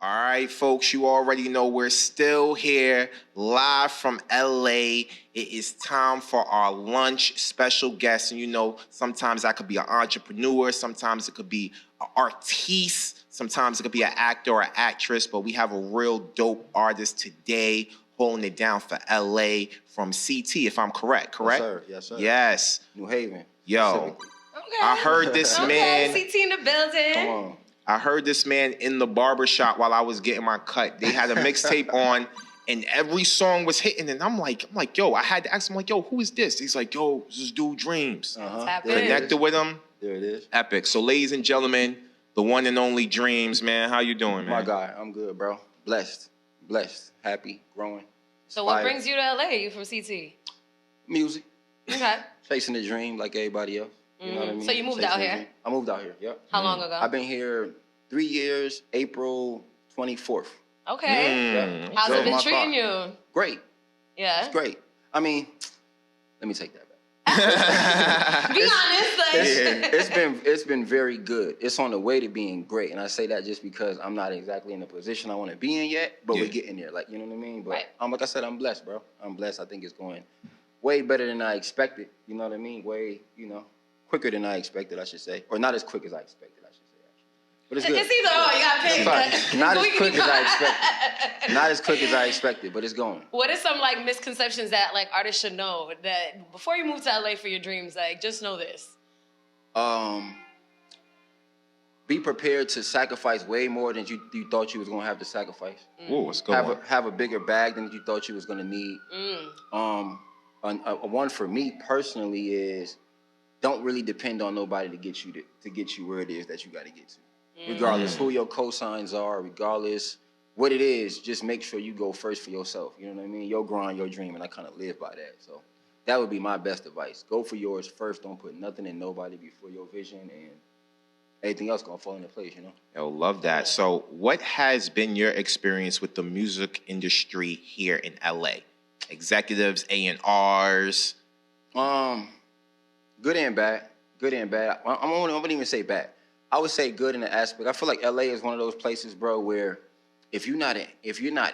All right, folks, you already know we're still here live from LA. It is time for our lunch special guest. And you know, sometimes that could be an entrepreneur, sometimes it could be an artiste, sometimes it could be an actor or an actress, but we have a real dope artist today holding it down for LA from CT, if I'm correct? Yes, sir. Yes, sir. Yes. New Haven. Yo, I heard this man. CT in the building. Come on. I heard this man in the barbershop while I was getting my cut. They had a mixtape on, and every song was hitting. And I'm like, yo, I had to ask him, like, yo, who is this? He's like, yo, this is dude Dreams. Connected with him. There it is. Epic. So, ladies and gentlemen, the one and only Dreams, man. How you doing, man? My guy, I'm good, bro. Blessed, happy, growing. So, what brings you to LA? You from CT? Music. Okay. Chasing the dream like everybody else. You know what I mean? So you moved out here? I moved out here, yep. How long ago? I've been here 3 years, April 24th. Okay. Yeah. How's it been treating you? Great. Yeah? It's great. I mean, let me take that back. Be honest. It's been very good. It's on the way to being great. And I say that just because I'm not exactly in the position I want to be in yet, but we're getting there. Like, you know what I mean? But like I said, I'm blessed, bro. I'm blessed. I think it's going way better than I expected. You know what I mean? Way, quicker than I expected, I should say. Or not as quick as I expected, I should say, actually. But it's good. It's either you got to pick. Not as quick as I expected. Not as quick as I expected, but it's going. What are some, misconceptions that, artists should know that before you move to LA for your dreams, just know this? Be prepared to sacrifice way more than you thought you was going to have to sacrifice. Ooh, what's going on? Have a bigger bag than you thought you was going to need. One for me personally is don't really depend on nobody to get you where it is that you got to get to. Regardless who your cosigns are, regardless what it is, just make sure you go first for yourself. You know what I mean? Your grind, your dream, and I kind of live by that. So that would be my best advice. Go for yours first. Don't put nothing in nobody before your vision, and everything else gonna fall into place. Yo, love that. So what has been your experience with the music industry here in LA? Executives, A&Rs? Good and bad. I wouldn't even say bad. I would say good in the aspect. I feel like LA is one of those places, bro, where if you're not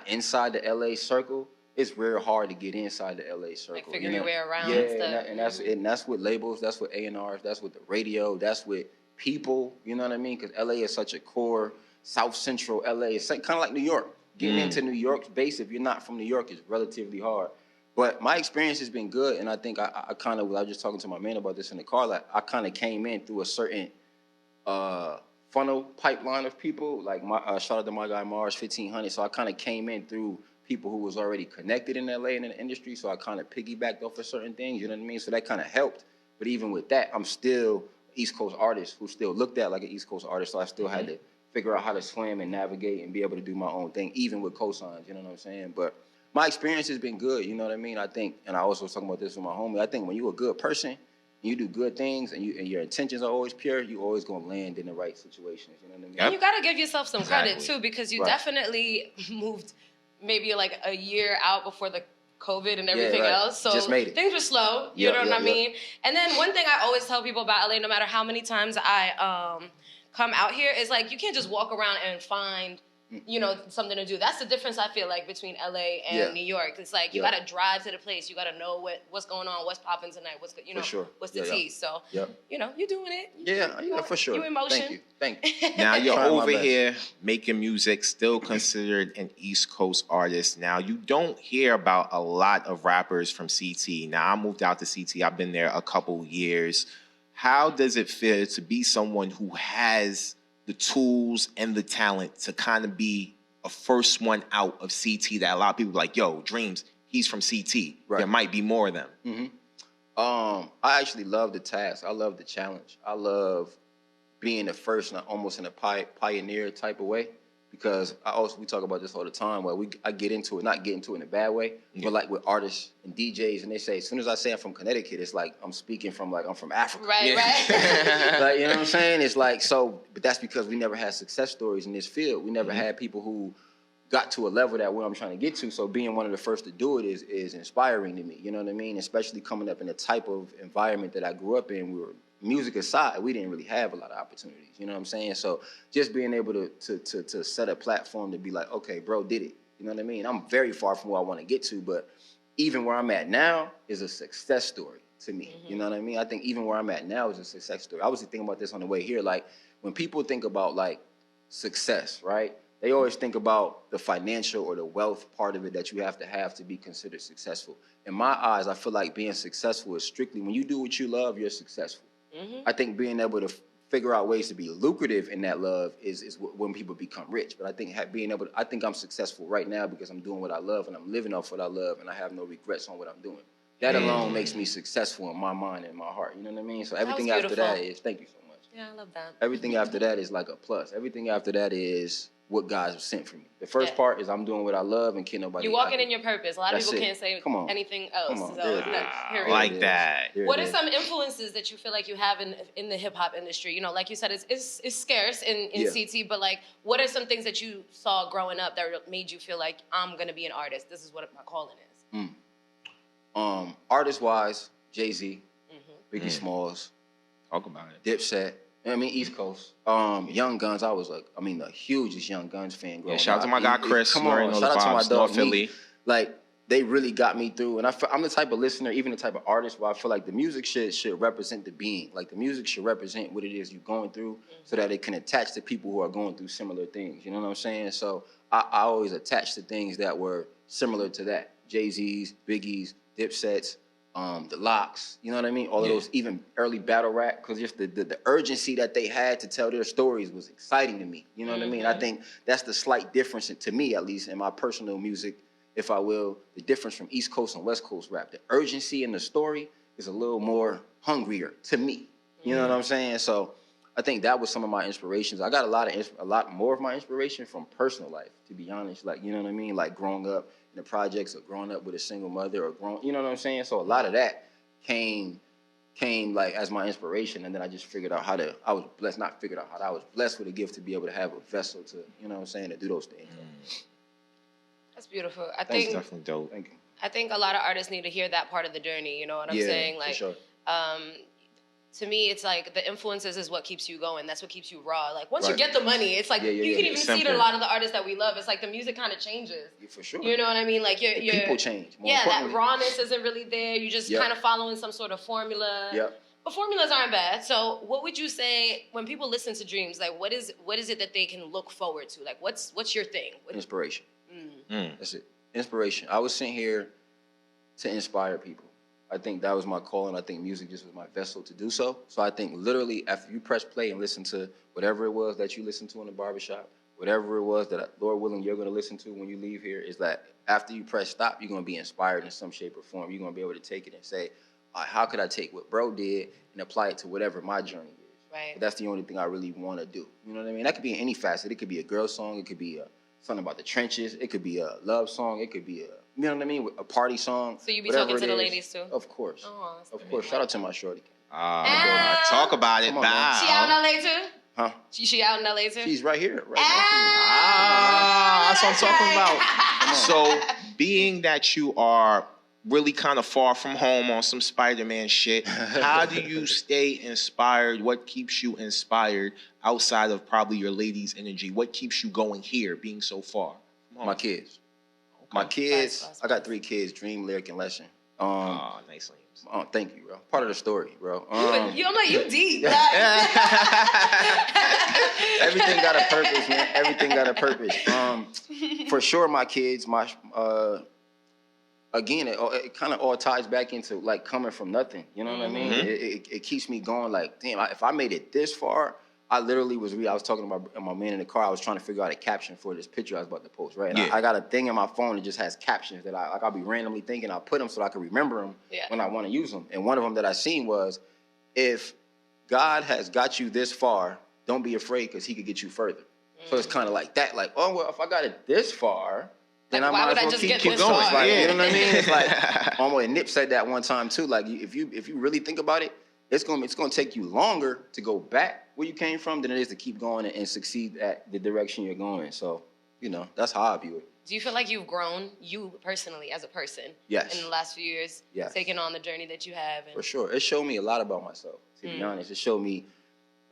inside the LA circle, it's real hard to get inside the LA circle. Figure your way around. Yeah, and that's with labels, that's with A&Rs, that's with the radio, that's with people. You know what I mean? Because LA is such a core South Central LA. It's kind of like New York. Getting into New York's base, if you're not from New York, is relatively hard. But my experience has been good, and I think I was just talking to my man about this in the car. Like I kind of came in through a certain funnel pipeline of people. Like shout out to my guy Mars 1500. So I kind of came in through people who was already connected in LA and in the industry. So I kind of piggybacked off of certain things. You know what I mean? So that kind of helped. But even with that, I'm still an East Coast artist who still looked at like an East Coast artist. So I still had to figure out how to swim and navigate and be able to do my own thing, even with cosigns. You know what I'm saying? But my experience has been good, you know what I mean? I think, and I also was talking about this with my homie, I think when you're a good person, and you do good things, and your intentions are always pure, you always going to land in the right situations, you know what I mean? And you got to give yourself some credit, too, because you definitely moved maybe a year out before the COVID and everything else. So just made it. Things were slow, you know what I mean? And then one thing I always tell people about LA, no matter how many times I come out here, is you can't just walk around and find something to do. That's the difference I feel like between LA and New York. It's you got to drive to the place. You got to know what's going on, what's popping tonight, what's the tea. So, you're doing it. Yeah, for sure. You in motion. Thank you. Now you're over here making music, still considered an East Coast artist. Now you don't hear about a lot of rappers from CT. Now I moved out to CT. I've been there a couple years. How does it feel to be someone who has the tools and the talent to kind of be a first one out of CT that a lot of people are like, yo, Dreams, he's from CT. Right. There might be more of them. I actually love the task. I love the challenge. I love being the first, almost in a pioneer type of way. Because we talk about this all the time, where I get into it, not get into it in a bad way, but with artists and DJs, and they say, as soon as I say I'm from Connecticut, it's like I'm speaking from I'm from Africa. Right. You know what I'm saying? It's but that's because we never had success stories in this field. We never had people who got to a level that where I'm trying to get to. So being one of the first to do it is inspiring to me. You know what I mean? Especially coming up in the type of environment that I grew up in. We were music aside, we didn't really have a lot of opportunities. You know what I'm saying? So just being able to set a platform to be like, okay, bro did it. You know what I mean? I'm very far from where I want to get to, but even where I'm at now is a success story to me. You know what I mean? I think even where I'm at now is a success story. I was thinking about this on the way here. Like when people think about like success, right? They always think about the financial or the wealth part of it that you have to be considered successful. In my eyes, I feel like being successful is strictly when you do what you love, you're successful. I think being able to figure out ways to be lucrative in that love is when people become rich. But I think I think I'm successful right now because I'm doing what I love and I'm living off what I love and I have no regrets on what I'm doing. That alone makes me successful in my mind and my heart. You know what I mean? So everything after that is, thank you so much. Yeah, I love that. Everything after that is like a plus. Everything after that is what God sent for me. The first part is I'm doing what I love and can't nobody. You're walking in your purpose. A lot of people can't say anything else. Come on. So like that. What are some influences that you feel like you have in the hip hop industry? You know, like you said, it's scarce in CT, but like, what are some things that you saw growing up that made you feel like I'm gonna be an artist? This is what my calling is. Artist wise, Jay-Z, Biggie Smalls, talk about it. Dipset. I mean, East Coast. Young Guns, I was like, the hugest Young Guns fan growing up. Shout out to my guy Chris. Come on, shout out to my dog North Philly. Like, they really got me through. And I'm the type of listener, even the type of artist, where I feel like the music should represent the being. Like, the music should represent what it is you're going through so that it can attach to people who are going through similar things. You know what I'm saying? So I always attached to things that were similar to that. Jay-Z's, Biggie's, Dipsets, the Locks, you know what I mean? All of those, even early battle rap, because just the urgency that they had to tell their stories was exciting to me. You know what I mean? I think that's the slight difference, to me at least, in my personal music, if I will, the difference from East Coast and West Coast rap. The urgency in the story is a little more hungrier to me. You know what I'm saying? So I think that was some of my inspirations. I got a lot more of my inspiration from personal life, to be honest. Like, you know what I mean? Like growing up in the projects or growing up with a single mother or you know what I'm saying? So a lot of that came like as my inspiration, and then I just I was blessed with a gift to be able to have a vessel to, you know what I'm saying, to do those things. That's beautiful. I That's think definitely dope. Thank you. I think a lot of artists need to hear that part of the journey. You know what I'm saying? Like, for sure. To me, it's like the influences is what keeps you going. That's what keeps you raw. Like once you get the money, it's like you can even see it in a lot of the artists that we love. It's like the music kind of changes. Yeah, for sure. You know what I mean? Like your people change. That rawness isn't really there. You just kind of following some sort of formula. Yep. But formulas aren't bad. So what would you say when people listen to Dreams? Like what is it that they can look forward to? Like what's your thing? Inspiration. That's it. Inspiration. I was sent here to inspire people. I think that was my calling. I think music just was my vessel to do so. So I think literally after you press play and listen to whatever it was that you listened to in the barbershop, whatever it was that, Lord willing, you're going to listen to when you leave here, is that after you press stop, you're going to be inspired in some shape or form. You're going to be able to take it and say, how could I take what bro did and apply it to whatever my journey is? Right. But that's the only thing I really want to do. You know what I mean? That could be in any facet. It could be a girl song. It could be something about the trenches. It could be a love song. It could be you know what I mean? A party song. So you be talking to the ladies too? Of course. Oh, of course. Shout out to my shorty. Talk about it. Bow. She out in LA too? Huh? She out in LA too? She's right here. That's what I'm talking about. So being that you are really kind of far from home on some Spider-Man shit, how do you stay inspired? What keeps you inspired outside of probably your ladies' energy? What keeps you going here, being so far from home? My kids. Okay. My kids, I got 3 kids, Dream, Lyric, and Lesson. Nice names. Thank you, bro. Part of the story, bro. I'm like, you deep. Everything got a purpose, man. Everything got a purpose. For sure, my kids, again, it kind of all ties back into like coming from nothing. You know what I mean? It keeps me going. Like, damn, if I made it this far, I literally I was talking to my man in the car. I was trying to figure out a caption for this picture I was about to post, right? And I got a thing in my phone that just has captions that I'll be randomly thinking. I'll put them so I can remember them when I want to use them. And one of them that I seen was, if God has got you this far, don't be afraid because he could get you further. So it's kind of like that. Like, oh, well, if I got it this far, then I might as well keep going. Like, you know what I mean? It's like, and Nip said that one time too. Like, if you really think about it, it's gonna take you longer to go back where you came from than it is to keep going and succeed at the direction you're going. So, you know, that's how I view it. Do you feel like you've grown, you personally, as a person, yes, in the last few years, taking on the journey that you have? For sure. It showed me a lot about myself, to be honest. It showed me,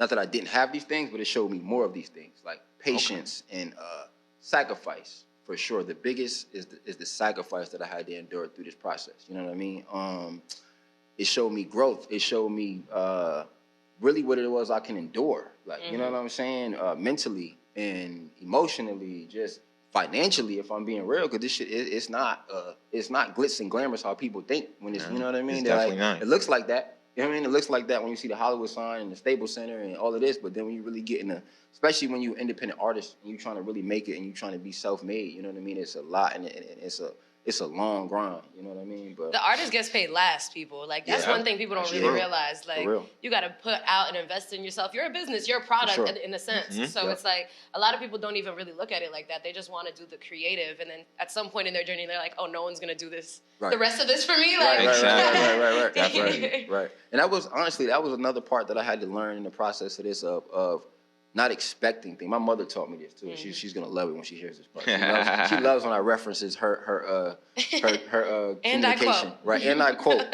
not that I didn't have these things, but it showed me more of these things, like patience and sacrifice, for sure. The biggest is the sacrifice that I had to endure through this process. You know what I mean? It showed me growth. It showed me really what it was I can endure. Like, you know what I'm saying? Mentally and emotionally, just financially, if I'm being real, because this shit, it's not glitz and glamorous how people think when it's, you know what I mean? It's definitely like, not. It looks like that. You know what I mean? It looks like that when you see the Hollywood sign and the Staples Center and all of this, but then when you really get in especially when you're an independent artist and you're trying to really make it and you're trying to be self-made, you know what I mean? It's a lot, and it's a long grind, you know what I mean? But the artist gets paid last, people. Like, that's one thing people don't really realize. Like, you got to put out and invest in yourself. You're a business. You're a product in a sense. So it's like, a lot of people don't even really look at it like that. They just want to do the creative. And then at some point in their journey, they're like, oh, no one's going to do this. The rest of this for me? Like, right. Definitely. Right. And that was, honestly, another part that I had to learn in the process of this, of not expecting things. My mother taught me this too. She's gonna love it when she hears this part. She loves when I references her communication. Right. And I quote,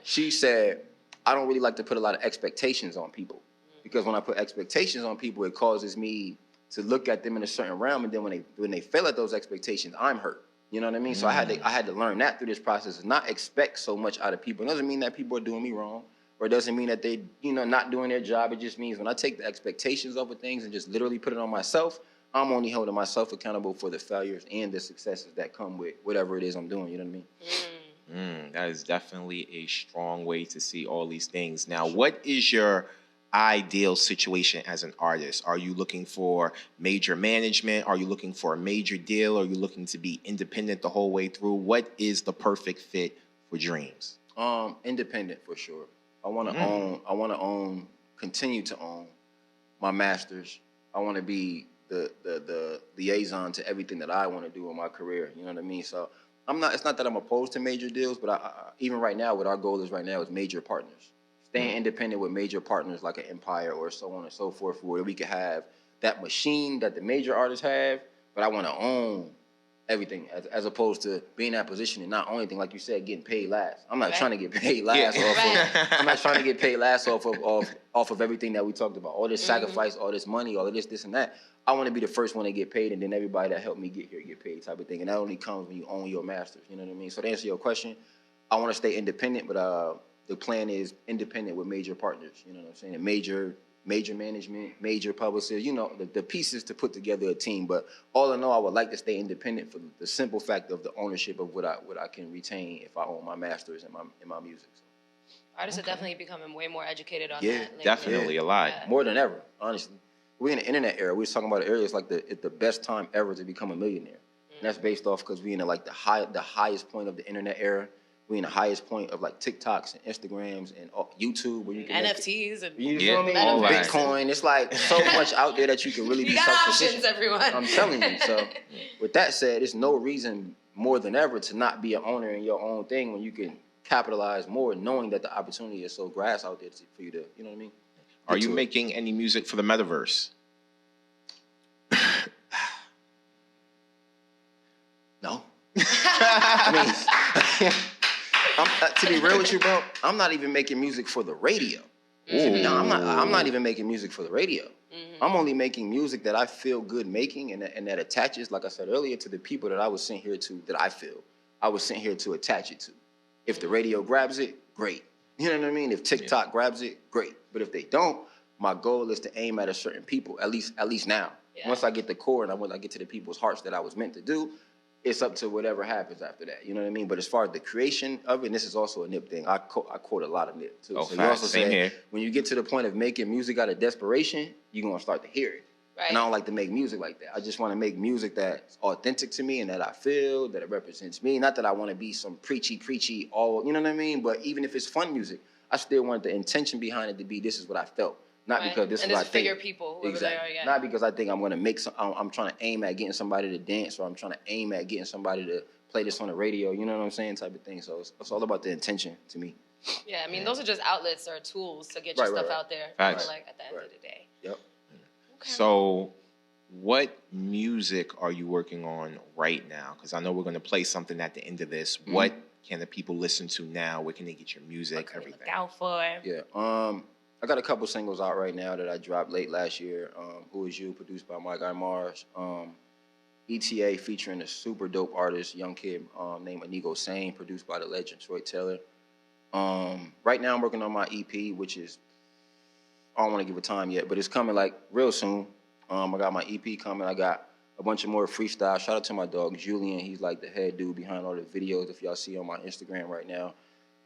she said, I don't really like to put a lot of expectations on people, because when I put expectations on people, it causes me to look at them in a certain realm, and then when they fail at those expectations, I'm hurt. You know what I mean? So I had to learn that through this process, and not expect so much out of people. It doesn't mean that people are doing me wrong, or it doesn't mean that they, not doing their job. It just means when I take the expectations over things and just literally put it on myself, I'm only holding myself accountable for the failures and the successes that come with whatever it is I'm doing. You know what I mean? That is definitely a strong way to see all these things. Now, what is your ideal situation as an artist? Are you looking for major management? Are you looking for a major deal? Are you looking to be independent the whole way through? What is the perfect fit for Dreams? Independent for sure. I want to own. I want to own. Continue to own my masters. I want to be the liaison to everything that I want to do in my career. You know what I mean? So it's not that I'm opposed to major deals, but even right now, what our goal is right now is major partners. Staying independent with major partners like an Empire or so on and so forth, where we could have that machine that the major artists have, but I want to own everything, as opposed to being in that position and not owning anything, like you said, getting paid last. I'm not trying to get paid last I'm not trying to get paid last off of everything that we talked about. All this sacrifice, all this money, all of this and that. I want to be the first one to get paid, and then everybody that helped me get here get paid, type of thing. And that only comes when you own your masters. You know what I mean? So to answer your question, I want to stay independent, but the plan is independent with major partners. You know what I'm saying? And major management, major publicists, the pieces to put together a team. But all in all, I would like to stay independent for the simple fact of the ownership of what I can retain if I own my masters and my music. So. Artists are definitely becoming way more educated on that. Yeah, definitely a lot. More than ever, honestly. We're in the internet era. We were talking about the era. It's like the best time ever to become a millionaire. And that's based off because we're in the highest point of the internet era. We're in the highest point of like TikToks and Instagrams and YouTube, where you can NFTs and Bitcoin. It's like so much out there that you can really be self-sufficient. Options, everyone. I'm telling you. So, with that said, there's no reason more than ever to not be an owner in your own thing when you can capitalize more, knowing that the opportunity is so grass out there for you to, you know what I mean? Are you making any music for the metaverse? No. I mean. To be real with you, bro, I'm not even making music for the radio. No, I'm not even making music for the radio. I'm only making music that I feel good making, and that attaches, like I said earlier, to the people that I was sent here to, that I feel I was sent here to attach it to. If the radio grabs it, great. You know what I mean? If TikTok grabs it, great. But if they don't, my goal is to aim at a certain people, at least now. Yeah. Once I get the core and once I get to the people's hearts that I was meant to do, it's up to whatever happens after that. You know what I mean? But as far as the creation of it, and this is also a Nip thing, I quote a lot of Nip too. So you also say, when you get to the point of making music out of desperation, you're going to start to hear it. Right. And I don't like to make music like that. I just want to make music that's authentic to me and that I feel, that it represents me. Not that I want to be some preachy, all, you know what I mean? But even if it's fun music, I still want the intention behind it to be, this is what I felt. Not because this is what I think. And people, exactly. They are, Not because I think I'm going to make some. I'm trying to aim at getting somebody to dance, or I'm trying to aim at getting somebody to play this on the radio. You know what I'm saying? Type of thing. So it's all about the intention to me. Yeah, I mean, those are just outlets or tools to get your stuff out there. Facts. Like at the end of the day. Yep. Okay. So, what music are you working on right now? Because I know we're going to play something at the end of this. What can the people listen to now? Where can they get your music? Everything. Look out for. Yeah. I got a couple singles out right now that I dropped late last year. Who Is You, produced by my guy Mars. ETA featuring a super dope artist, young kid named Inigo Sane, produced by the legend Troy Taylor. Right now I'm working on my EP, which is, I don't want to give a time yet, but it's coming like real soon. I got my EP coming. I got a bunch of more freestyle. Shout out to my dog Julian. He's like the head dude behind all the videos. If y'all see on my Instagram right now,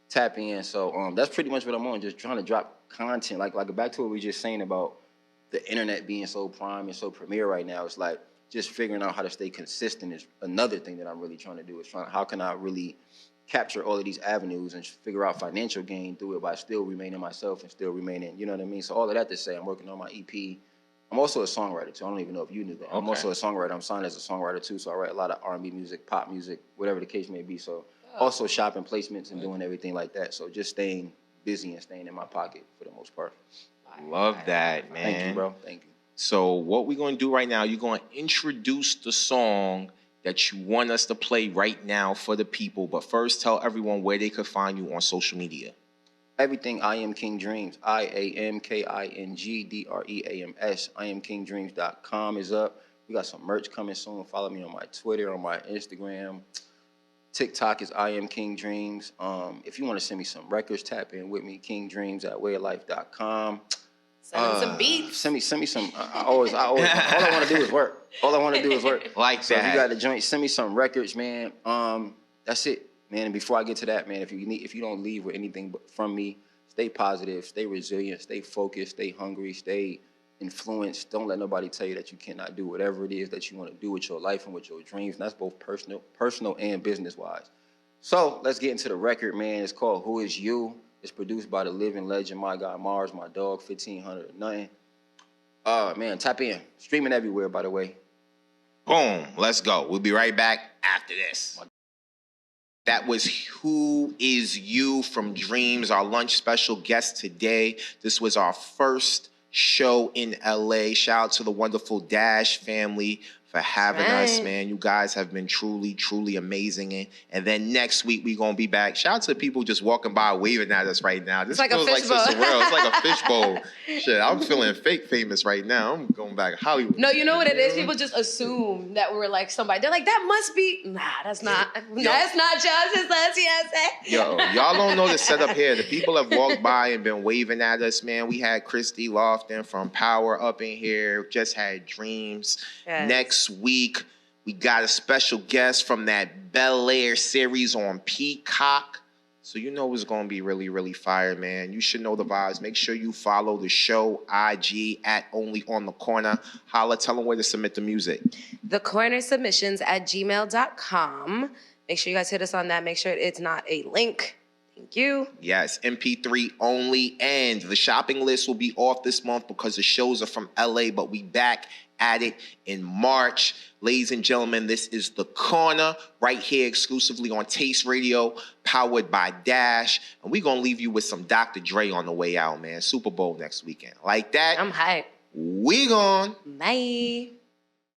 tap in. So that's pretty much what I'm on. Just trying to drop content. Like back to what we were just saying about the internet being so prime and so premier right now. It's like just figuring out how to stay consistent is another thing that I'm really trying to do. Is how can I really capture all of these avenues and figure out financial gain through it by still remaining myself and still remaining, you know what I mean? So all of that to say, I'm working on my EP. I'm also a songwriter too. I don't even know if you knew that. Okay. I'm also a songwriter. I'm signed as a songwriter too. So I write a lot of R&B music, pop music, whatever the case may be. So also shopping placements and doing everything like that. So just staying busy and staying in my pocket for the most part. Love that, man. Thank you, bro. Thank you. So what we're going to do right now, you're going to introduce the song that you want us to play right now for the people. But first, tell everyone where they could find you on social media. Everything I Am King Dreams, IamKingDreams. IamKingDreams.com is up. We got some merch coming soon. Follow me on my Twitter, on my Instagram. TikTok is I Am King Dreams. If you want to send me some records, tap in with me, KingDreams@wayoflife.com. Send him some beats. Send me some. All I want to do is work. All I want to do is work. Like so that. If you got the joint, send me some records, man. That's it, man. And before I get to that, man, if you don't leave with anything from me, stay positive, stay resilient, stay focused, stay hungry, stay influenced. Don't let nobody tell you that you cannot do whatever it is that you want to do with your life and with your dreams. And that's both personal and business wise. So let's get into the record, man. It's called Who Is You. It's produced by the living legend, my guy Mars, my dog, 1500 or nothing. Man, tap in. Streaming everywhere, by the way. Boom. Let's go. We'll be right back after this. That was Who Is You from Dreams, our lunch special guest today. This was our first show in LA. Shout out to the wonderful Dash family for having us, man. You guys have been truly, truly amazing. And then next week, we're going to be back. Shout out to the people just walking by waving at us right now. This feels like such a world. It's like a fishbowl. Shit, I'm feeling fake famous right now. I'm going back to Hollywood. No, you know what it is? People just assume that we're like somebody. They're like, that must be. Nah, that's not. That's not just. It's us, yes. Yo, y'all don't know the setup here. The people have walked by and been waving at us, man. We had Christy Lofton from Power up in here. Just had Dreams. Yes. Next week, we got a special guest from that Bel Air series on Peacock. So you know it's going to be really, really fire, man. You should know the vibes. Make sure you follow the show, IG, @OnlyOnTheCorner. Holla, tell them where to submit the music. thecornersubmissions@gmail.com. Make sure you guys hit us on that. Make sure it's not a link. Thank you. Yes, MP3 only. And the shopping list will be off this month because the shows are from LA, but we back at it in March. Ladies and gentlemen, this is The Corner right here exclusively on Taste Radio, powered by Dash. And we're going to leave you with some Dr. Dre on the way out, man. Super Bowl next weekend. Like that? I'm hyped. We gone. Bye.